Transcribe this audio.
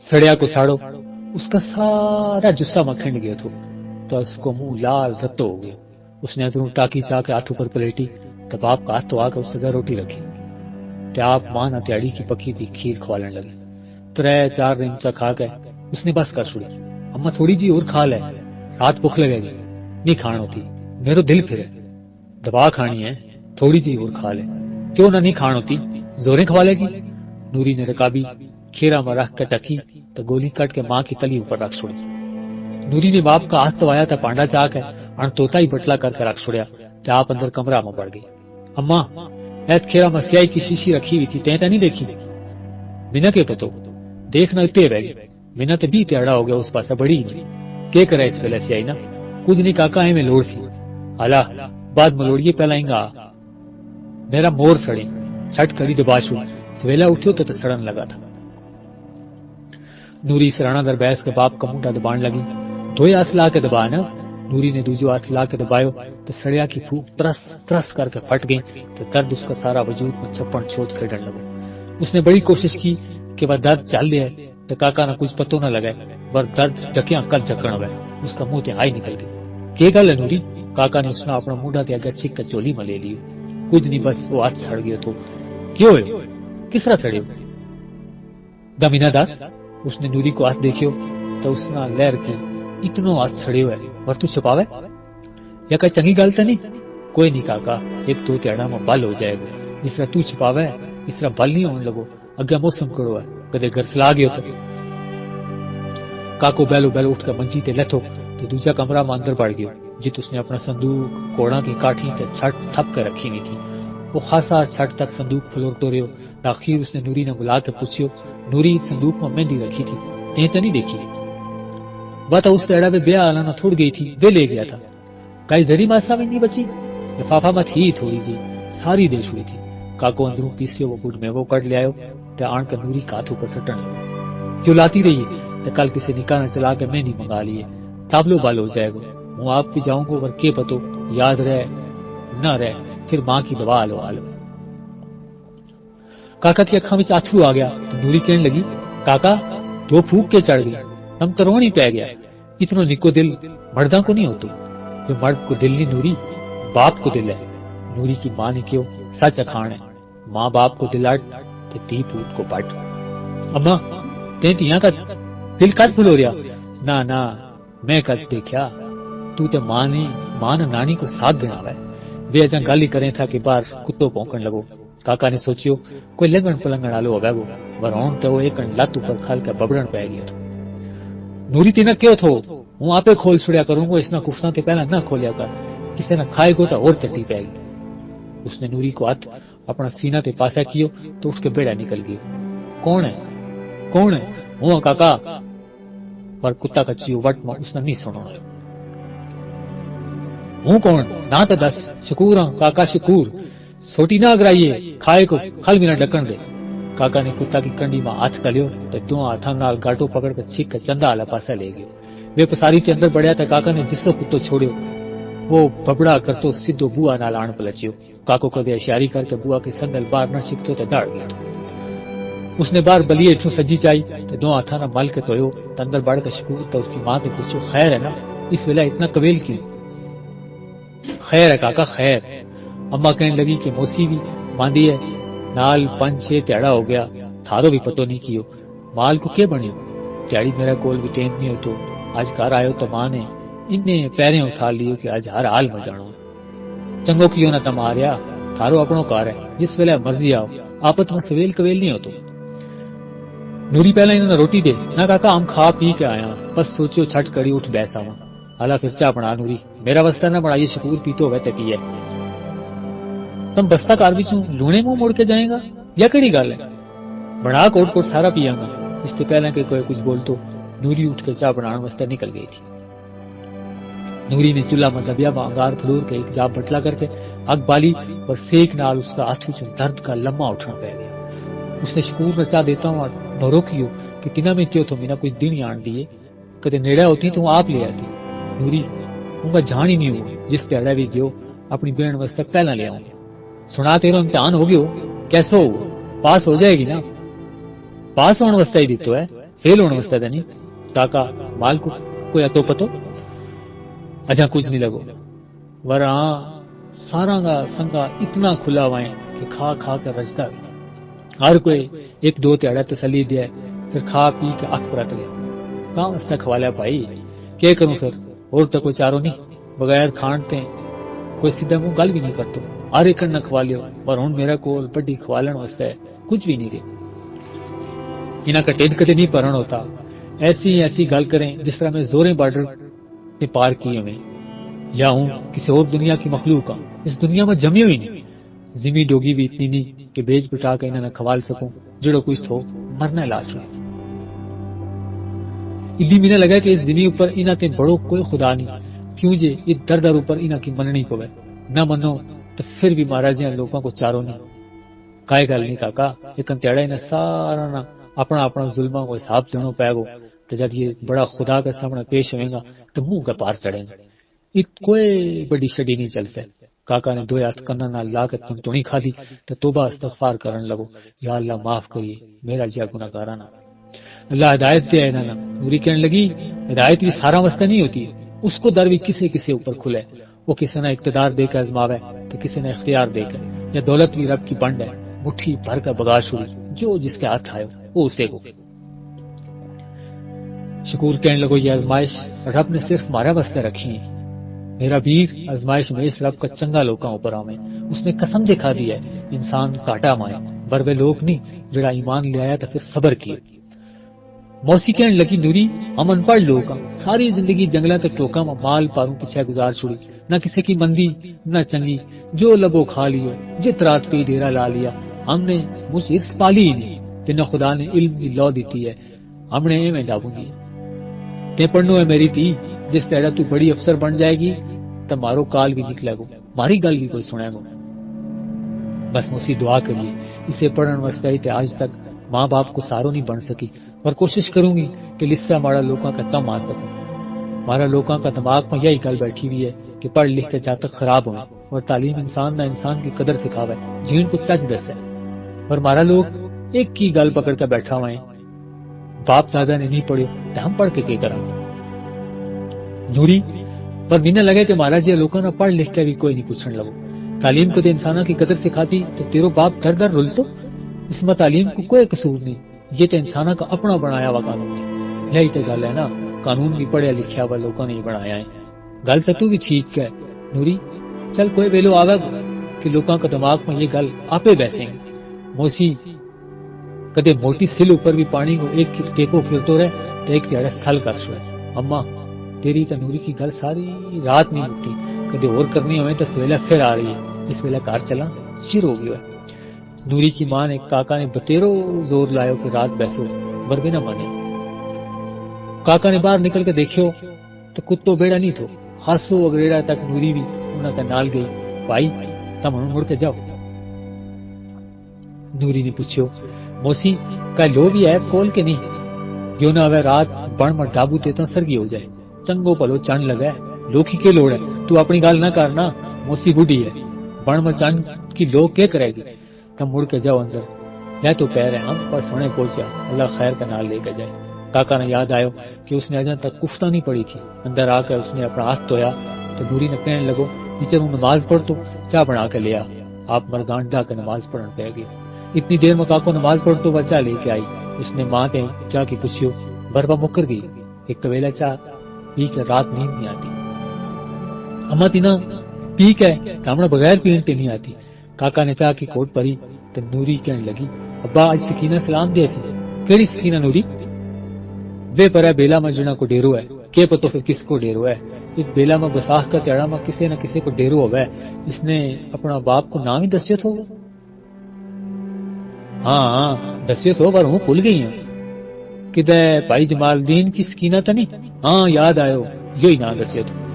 सड़िया को साड़ो उसका सारा जुस्सा मखंड गया तो उसको मुंह लाल रत्तो हो गया। उसने अंदरों टाकी चा के हाथ ऊपर पलेटी तो बाप का हाथ तो आकर उससे घर रोटी रखी ते आप मां ना त्याड़ी की पकी भी खीर खवालन लगी। 3-4 रिमचा खा के उसने बस कर छोड़ी। अम्मा थोड़ी जी और खा ले, रात भूख लगेगी। नहीं खाण होती, मेरो दिल फिरे। दवा खानी है, थोड़ी जी और खा ले। क्यों ना नहीं खाण होती, जोरे खवा लेगी। नूरी ने रकाबी खेरा में रख के टकी तो गोली कट के मां की तली ऊपर रख छोड़ी। नूरी ने बाप का हाथ तो आया था पांडा चाक है अण तोता ही बटला करके रख छोड़िया ते आप अंदर कमरा में बढ़ गई। अम्मा ऐत खेरा में स्याही की शीशी रखी हुई थी, तैं नहीं देखी? बिना के पतो देखना इतने रह गई। बिना तो भी त्याड़ा हो गया उस पासा बड़ी नहीं के करे इस वेले स्याही ना कुछ नहीं काका है में लोड़ थी। अला बाद में लोड़िए पहला इंगा मेरा मोर सड़ी छट करी दबाशू सवेला उठ्यो तो सड़न लगा था। नूरी सराना दर बैस के बाप का मुंडा दबाण लगी। धोए हाथ ला के दबा ना। नूरी ने दूजो हाथ ला के दबायो तो सड़िया की फूक तरस तरस करके फट गई तो दर्द उसका सारा वजूद में छप्पन छोड़ खेडन लगा। उसने बड़ी कोशिश की कि वह दर्द चल दे तो काका ना कुछ पतो न लगे वर दर्द टकिया कल झकण हुए उसका मुंह ते आई निकल गई। के गल है नूरी? काका ने उसने अपना मुंडा ते अगर छिक चोली में ले लियो। कुछ नहीं बस वो हाथ सड़ गयो तो क्यों है किसरा सड़ियो? दमीना दास उसने नूरी को हाथ देखियो तो उसना लहर की इतनो हाथ सड़ियो है और तू छुपावे या कई चंगी गल तो नहीं? कोई नहीं काका, 1-2 त्याड़ा में बल हो जाएगा। जिस तरह तू छुपावे इस तरह बल नहीं होने लगो। अगे मौसम कड़ो है कदे घर सला गयो तो काको बैलो बैलो उठकर मंजी ते लथो तो दूजा कमरा में अंदर बढ़ गयो जित उसने अपना संदूक कोड़ा की काठी ते छट थप कर रखी हुई थी। वो खासा छट तक संदूक फलोरतो रहो। आखिर उसने नूरी ने बुला के पूछियो, नूरी संदूक में मेहंदी रखी थी ते तो नहीं देखी? वह तो उस तेड़ा में ब्याह आलाना थोड़ गई थी, वे ले गया था। कई जरी मासा में नहीं बची, लिफाफा में थी थोड़ी जी सारी दे छुड़ी थी। काको अंदरों पीसियो वो गुड़ में वो कट ले आयो ते आण कर नूरी का हाथ ऊपर सटन लगा। क्यों लाती रही तो कल किसी निकाह ने चला के मेहंदी मंगा लिए ताबलो बाल हो जाएगा। हूँ आप भी जाऊंगा पर के पतो याद रहे न रहे फिर मां की दवा लो आलो। काका की अखा में आंसू आ गया तो नूरी कहने लगी, काका 2 फूक के चढ़ गई हम तो रोनी पै गया। इतनो निको दिल मर्दा को नहीं होतो। जो मर्द को दिल नहीं नूरी बाप को दिल है। नूरी की मां ने क्यों सच अखाण है, मां बाप को दिलाट ते ती पूत को पट। अम्मा ते तिया का दिल कद फुलो रिया? ना ना मैं कद देखा तू तो मां ने नानी को साथ गिनावा। वे अजा गाली करें था कि बाहर कुत्तो भौंकण लगो। काका ने सोचियो कोई लंगण पलंगण आलो होवेगो वरोण तो एक लत ऊपर खाल के बबड़न पै गयो। नूरी तीना क्यों थो हूँ आपे खोल छुड़िया करूंगा इसना कुफना के पहला न खोलिया कर किसे न खाएगो तो और चट्टी पैगी। उसने नूरी को हाथ अपना सीना ते पासा कियो तो उसके बेड़ा निकल गयो। कौन है कौन है? हूँ काका। पर कुत्ता का चियो वट में उसने नहीं सुनो। हूँ कौन ना तो दस? शकूर हाँ काका शकूर। सोटी ना अगराइए खाए को खल बिना ढक्कन दे। काका ने कुत्ता की कंडी में हाथ कलियो तो 2 हाथों नाल गाटो पकड़ कर छीक कर चंदा आला पासा ले गयो। वे पसारी के अंदर बढ़िया था। काका ने जिसो कुत्तो छोड़ियो वो बबड़ा करतो सीधो बुआ नाल आण पलचियो। काको कदे इशारी करके बुआ के संदल बाहर न छिकतो तो दौड़ गयो। उसने बार बलिए इठू सजी चाई तो 2 हाथा ना मल के तोयो तो अंदर बढ़ कर शकूर तो उसकी मां ने पूछो, खैर है ना इस वेला इतना कवेल क्यों? खैर है काका खैर। अम्मा कहने लगी कि मौसी भी बांधी है नाल 5-6 त्याड़ा हो गया थारो भी पतो नहीं कियो। माल को के बनियो? त्याड़ी मेरा कोल भी टेम नहीं हो तो आज घर आयो तो मां ने इन्ने पैरें उठा लियो कि आज हर हाल में जानो। चंगो कियो ना तम आर्या थारो अपनो कार है जिस वेले मर्जी आओ आपत में सवेल कवेल नहीं हो तो। नूरी पहला इन्होंने रोटी दे ना काका हम खा पी के आया बस सोचियो छट कड़ी उठ बैसा हुआ। हाला फिर चा बना नूरी मेरा बस्ता ना बढ़ाइए शकूर पीतो हुए तो पिए। तुम बस्ता कार भी लूणे मुंह मोड़ के जाएगा या कड़ी गल है? बना कोट कोट सारा पियागा। इससे पहले कि कोई कुछ बोल तो नूरी उठ के चाह बनाने वास्ते निकल गई थी। नूरी ने चूल्हा में दबिया में अंगार फलोर के एक जाप बटला करके आग बाली और सेक नाल उसका हाथों से दर्द का लम्मा उठना पै गया। उसने शकूर में चाह देता हूँ नौरो कियो कि तिना में क्यों तो मीना कुछ दिन आन दिए कदे नेड़ा होती तो आप ले आती। नूरी उनका जान ही नहीं हुआ जिस तेड़ा भी गयो अपनी बहन वास्ते पहला ले आऊंगा। सुना तेरा इम्तिहान हो गयो कैसो हो पास हो जाएगी ना? पास होने वास्ते ही दितो है فیل ہونے واسطے نہیں کاکا مال کو کوئی اتو پتو اجا کچھ نہیں لگو ور ہاں سارا کا سنگا اتنا کھلا ہوا ہے کہ کھا کھا کر رجتا ہر کوئی ایک دو تیڑا تسلی دیا پھر کھا پی کے اکھ پرت لیا کہاں اس نے کھوالیا بھائی کیا کروں پھر اور تو کوئی چاروں نہیں بغیر کھانتے کوئی سیدھا منہ گل بھی نہیں کرتا ہر ایک نہ کھوا لیو اور ہوں میرا کول بڑی کھوالن واسطے کچھ بھی نہیں رہے انہاں کا ٹیڈ کدے نہیں پرن ہوتا ایسی گل کریں جس طرح میں زوریں بارڈر نے پار کیے ہوئے یا ہوں کسی اور دنیا کی مخلوق ہوں اس دنیا میں جمی ہوئی نہیں زمین ڈوگی بھی اتنی نہیں کہ بیچ بٹا کے انہاں نہ کھوال سکوں جڑو کچھ تھو مرنا لاسٹ میں ادھی مینا لگا کہ اس زمین اوپر انہاں تے بڑو کوئی خدا نہیں کیوں جے یہ در در اوپر انہاں کی مننی پوے نہ منو تو پھر بھی مہاراج لوگوں کو چاروں نہیں کائے گل نہیں کاکا لیکن تیڑا انہیں سارا نہ اپنا اپنا ظلموں کو حساب دینا پائے گا تو جب یہ بڑا خدا کے سامنے پیش ہوئے گا تو منہ کا پار چڑھے گا کوئی بڑی شڈی نہیں چل سکے کاکا نے دو ہاتھ کنا نال لا کے تنی کھا دی تو توبہ استغفار کرن لگو یا اللہ معاف کریے میرا جیا گناہگارانہ اللہ ہدایت دے انہاں نوری کہنے لگی ہدایت بھی سارا واسطہ نہیں ہوتی اس کو در بھی کسی اوپر کھلے وہ کسی نے اقتدار دے کر آزماوے تو کسی نے اختیار دے کر یا دولت بھی رب کی بنڈ ہے مٹھی بھر کر بگاش ہوئی جو جس کے ہاتھ آئے وہ اسے کو شکور کہنے لگو یہ آزمائش رب نے صرف ہمارا واسطے رکھی ہے میرا بیر آزمائش میں اس رب کا چنگا لوکاں اوپر آویں اس نے قسم جے کھا دی ہے انسان کاٹا مائے ور وہ لوگ نہیں جڑا ایمان لے آیا تو پھر صبر کیے موسی کہنے لگی نوری ہم ان پڑھ لوگ ساری زندگی جنگلوں تے ٹوکا میں مال پاروں پیچھے گزار چھوڑی نہ کسی کی مندی نہ چنگی جو لبو کھا لیو جت رات پہ ڈیرا لا لیا ہم نے مجھ عرص پالی ہی نہیں تینوں خدا نے علم کی لو دیتی ہے ہم نے میں ڈابوں دی تے پڑھنو ہے میری تھی جس تیڑا تو بڑی افسر بن جائے گی تو مارو کال بھی نکلے گو ماری گل بھی کوئی سنے گو بس مجھے دعا کریے اسے پڑھن واسطے تے آج تک ماں باپ کو ساروں نہیں بن سکی اور کوشش کروں گی کہ لسا ہمارا لوگوں کا کم آ سکوں ہمارا لوگوں کا دماغ میں یہی گل بیٹھی ہوئی ہے کہ پڑھ لکھ کے جا تک خراب ہوئے اور تعلیم انسان نہ انسان کی قدر سکھاوے جین کو چج دس ہے اور ہمارا لوگ ایک کی گل پکڑ کر بیٹھا ہوئے ہیں باپ دادا نے نہیں پڑھے تو ہم پڑھ کے کریں جوری پر مینا لگے کہ مہاراج یہ لوگوں نے پڑھ لکھ کے بھی کوئی نہیں پوچھنے لگو تعلیم کو تو انسانوں کی قدر سکھاتی تو تیرو باپ در در رول تو اس میں تعلیم کو کوئی قصور نہیں یہ تو انسانوں کا اپنا بنایا ہوا قانون ہے یہی تو گل ہے نا قانون بھی پڑھیا لکھیا ہوا لوگوں نے ہی بنایا ہے گل تو بھی ٹھیک ہے نوری چل کوئی ویلو آوے کہ لوگوں کا دماغ میں یہ گل آپے بیسیں گے موسی کدے موٹی سل اوپر بھی پانی کو ایک ٹیکو گرتو رہے تو ایک تیڑا سل کر سو اما تیری تنوری کی گل ساری رات نہیں مکتی کدے اور کرنی ہوئے تو سویلہ پھر آ رہی ہے اس ویلہ کار چلا شیر ہو گیا ہے نوری کی ماں نے کاکا نے بتیرو زور لائے کہ رات بیسو بر بھی نہ مانے کاکا نے باہر نکل کے دیکھو تو کتو بیڑا نہیں تھو ہاسو اگریڑا تک نوری بھی انہوں کا نال گئی بھائی تم ہم مڑ کے جاؤ نوری نے پوچھو موسی کا لو بھی ہے کول کے نہیں کیوں نہ ہوئے رات بڑھ میں ڈابو دیتا سرگی ہو جائے چنگو پلو چند لگا ہے لوکی کے لوڑ ہے تو اپنی گال نہ کرنا موسی بوڑھی ہے بڑھ میں چند کی لوگ کیا کرے گی تم مڑ کے جاؤ اندر یا تو پیر ہے ہم پر سونے پہنچا اللہ خیر کا نال لے کے جائے کاکا نے یاد آئے کہ اس نے اجن تک کفتہ نہیں پڑی تھی اندر آ کر اس نے اپنا ہاتھ دھویا تو نوری نے کہنے لگو ٹیچر ہوں نماز پڑھ تو چاہ بنا کے لیا آپ مردان ڈا کے نماز پڑھنے پہ گئے اتنی دیر میں کاکو نماز پڑھ تو وہ چاہ لے کے آئی اس نے ماں تے چاہ کی پوچھو بربا مکر گئی ایک طویلا چاہ پی کے رات نیند نہیں آتی اما تینا پی کے ہمیں بغیر پینٹ نہیں آتی کاکا نے چاہ کی کوٹ پری تو نوری کہنے لگی ابا آج سکینہ سلام دے تھی کیڑی سکینہ نوری بے پرا بیلا میں جنا کو ڈیرو ہے کہ پتو پھر کس کو ڈیرو ہے اس بیلا میں بساخ کا تیڑا میں کسی نہ کسی کو ڈیرو ہوا ہے اس نے اپنا باپ کو نام ہی دسیو تھو ہاں دسیو تھو پر ہوں بھول گئی ہوں کدے بھائی جمال الدین کی سکینہ تو نہیں ہاں یاد آئے یہی نام دسیو تھو